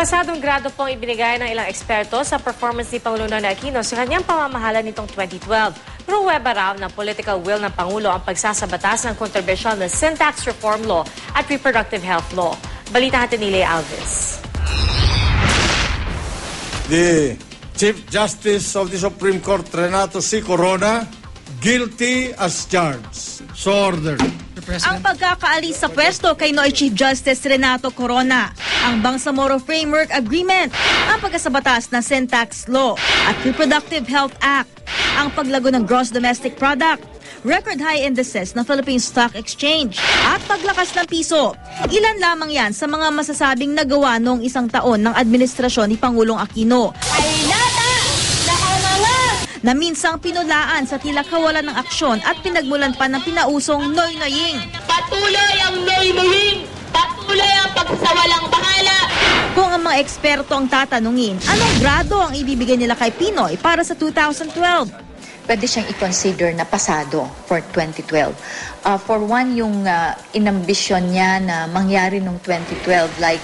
Pasadong grado po ang ibinigay ng ilang eksperto sa performance ni Pangulong Noynoy Aquino sa kanyang pamamahala nitong 2012. Pruweba raw ng political will ng Pangulo ang pagsasabatas ng kontrobersyal na Sin Tax Reform Law at Reproductive Health Law. Balita natin ni Leah Alves. The Chief Justice of the Supreme Court, Renato C. Corona, guilty as charged. So ordered. Ang pagkakaalis sa pwesto kay Noy Chief Justice Renato Corona, ang Bangsamoro Framework Agreement, ang pagkasabatas ng Sin Tax Law at Reproductive Health Act, ang paglago ng Gross Domestic Product, record high indices ng Philippine Stock Exchange at paglakas ng piso. Ilan lamang yan sa mga masasabing nagawa noong isang taon ng administrasyon ni Pangulong Aquino. Na minsang pinulaan sa tila kawalan ng aksyon at pinagmulan pa ng pinausong noy-noying. Patuloy ang noy-noying! Patuloy ang pagsawalang bahala! Kung ang mga eksperto ang tatanungin, anong grado ang ibibigay nila kay Pinoy para sa 2012? Pwede siyang i-consider na pasado for 2012. For one, yung inambisyon niya na mangyari noong 2012, like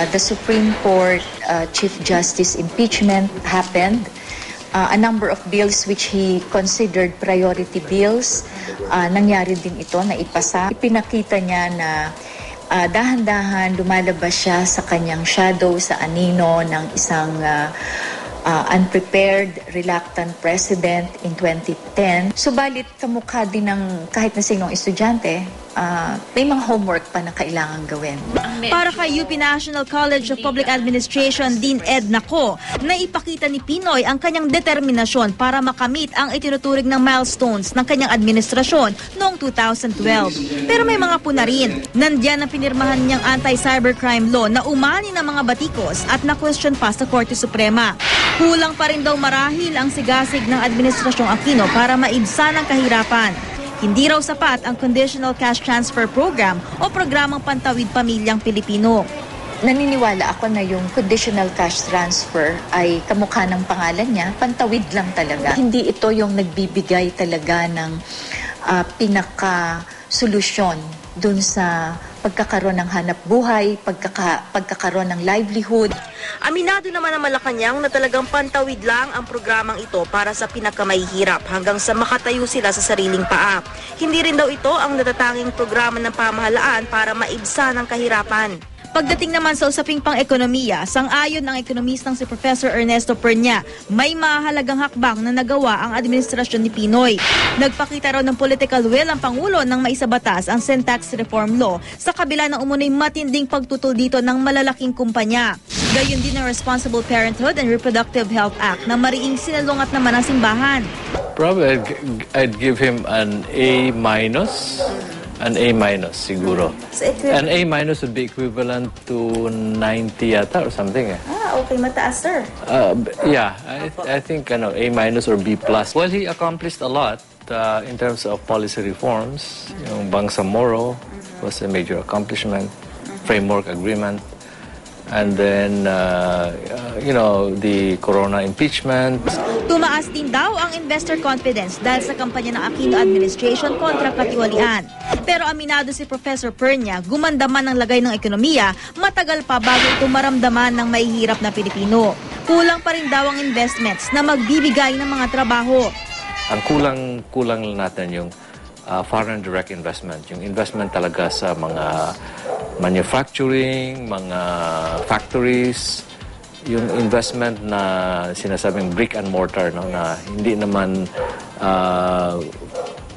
the Supreme Court Chief Justice impeachment happened. A number of bills which he considered priority bills, nangyari din ito na ipasa. Ipinakita niya na dahan-dahan lumalabas siya sa kanyang shadow sa anino ng isang unprepared, reluctant president in 2010. Subalit kamukha din ng kahit na sinong estudyante, may mga homework pa na kailangan gawin. Para kay UP National College of Public Administration Dean Ed Naco, naipakita ni Pinoy ang kanyang determinasyon para makamit ang itinuturing ng milestones ng kanyang administrasyon noong 2012. Pero may mga puna rin. Nandiyan ang pinirmahan niyang anti-cybercrime law na umani ng mga batikos at na-question pa sa Korte Suprema. Kulang pa rin daw marahil ang sigasig ng Administrasyong Aquino para maibsan ang kahirapan. Hindi raw sapat ang Conditional Cash Transfer Program o programang Pantawid Pamilyang Pilipino. Naniniwala ako na yung conditional cash transfer ay kamukha ng pangalan niya, pantawid lang talaga. Hindi ito yung nagbibigay talaga ng pinaka-solusyon dun sa pagkakaroon ng hanap buhay, pagkakaroon ng livelihood. Aminado naman ang Malacanang na talagang pantawid lang ang programang ito para sa pinakamahihirap hanggang sa makatayo sila sa sariling paa. Hindi rin daw ito ang natatanging programa ng pamahalaan para maibsan ang kahirapan. Pagdating naman sa usaping pang-ekonomiya, sang-ayon ng ekonomistang si Professor Ernesto Pernia, may mahalagang hakbang na nagawa ang administrasyon ni Pinoy. Nagpakita raw ng political will ang Pangulo nang maisabatas ang Sin Tax Reform Law sa kabila ng umunoy matinding pagtutol dito ng malalaking kumpanya. Gayon din ang Responsible Parenthood and Reproductive Health Act na mariing sinalungat naman ang simbahan. Probably I'd give him an A-. An A- siguro. An A- would be equivalent to 90 yata or something. Okay, mataas, sir. Yeah, I think A- or B+. Well, he accomplished a lot in terms of policy reforms. Yung Bangsamoro was a major accomplishment. Framework agreement. And then, the Corona impeachment. Tumaas din daw ang investor confidence dahil sa kampanya ng Aquino administration kontra katiwalian. Pero aminado si Professor Pernia, gumanda man ang lagay ng ekonomiya, matagal pa bago ito maramdaman ng mahihirap na Pilipino. Kulang pa rin daw ang investments na magbibigay ng mga trabaho. Ang kulang natin yung foreign direct investment. Yung investment talaga sa mga manufacturing, mga factories, yung investment na sinasabing brick and mortar, no, na hindi naman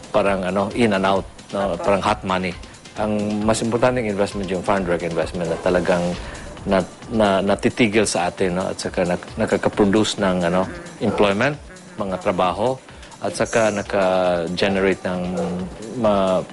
parang in and out, no, parang hot money. Ang mas importanteng investment yung foreign direct investment na talagang natitigil sa atin, no, at saka nakaka-produce ng employment, mga trabaho, at saka naka-generate ng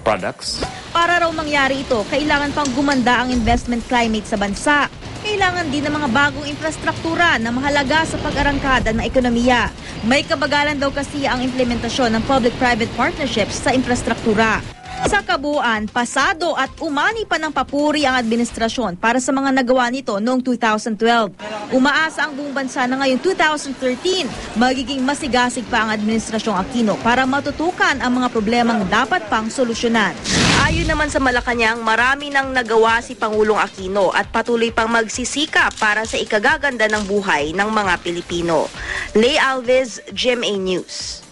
products. Para raw mangyari ito, kailangan pang gumanda ang investment climate sa bansa. Kailangan din ng mga bagong infrastruktura na mahalaga sa pag-arangkada ng ekonomiya. May kabagalan daw kasi ang implementasyon ng public-private partnerships sa infrastruktura. Sa kabuuan, pasado at umani pa ng papuri ang administrasyon para sa mga nagawa nito noong 2012. Umaasa ang buong bansa na ngayong 2013, magiging masigasig pa ang administrasyong Aquino para matutukan ang mga problemang dapat pang solusyonan. Ayon naman sa Malacanang, marami nang nagawa si Pangulong Aquino at patuloy pang magsisikap para sa ikagaganda ng buhay ng mga Pilipino. Lay Alves, GMA News.